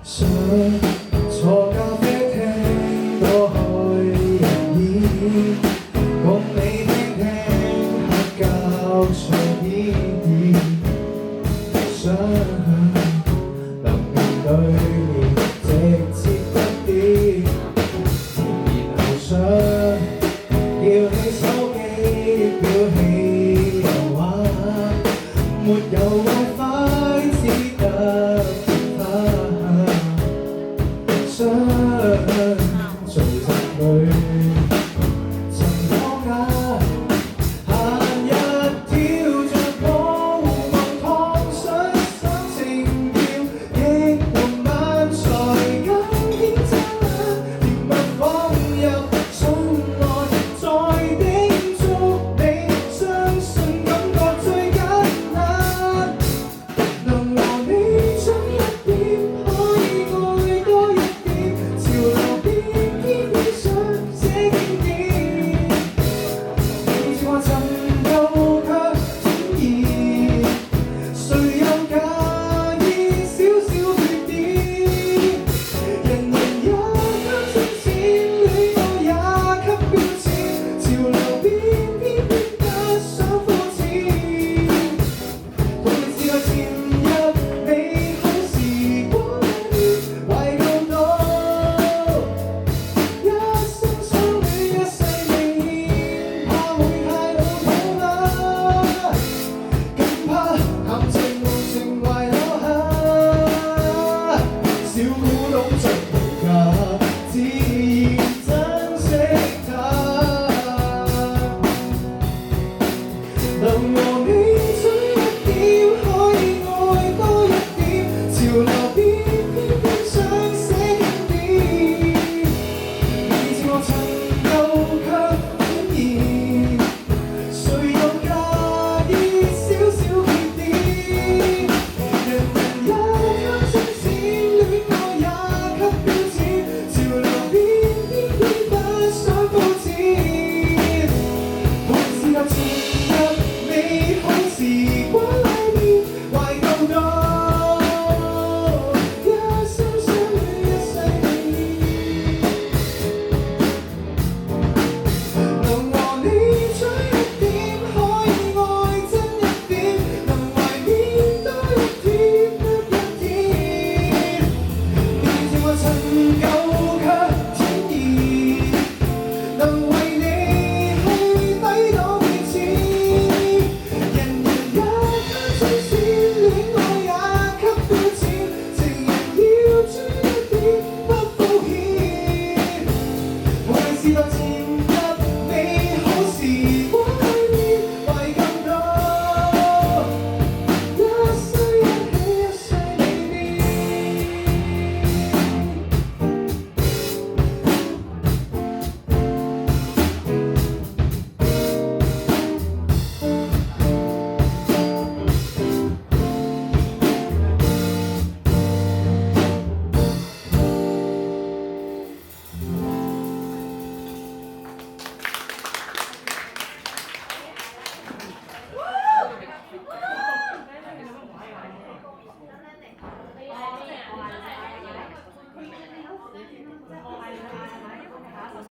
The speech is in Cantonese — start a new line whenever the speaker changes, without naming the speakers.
想坐咖啡廳多開人耳，共你聽黑膠唱片，想能面對面直接一點，然後想叫起手機表起油畫，沒有 WiFi 只得想做實佢曾當眼，閒日跳着舞望燙水心情調，亦緩慢才更顯真，甜蜜放入心內，再叮囑你相信感覺最簡單，能和你早一點，可以愛多一點，潮流變偏偏想這經典，你似話尋舊卻中意，誰又介意少少缺點？人人也給稱讚，戀愛也給標籤，潮流變偏偏不想膚淺，同你試過潛入美好時光裏，懷舊到一生相戀一世未怕會太老土嗎？更怕談情無情懷留下，小古董像無價，自然珍惜它。能和你早一點，可以愛多一點，潮流變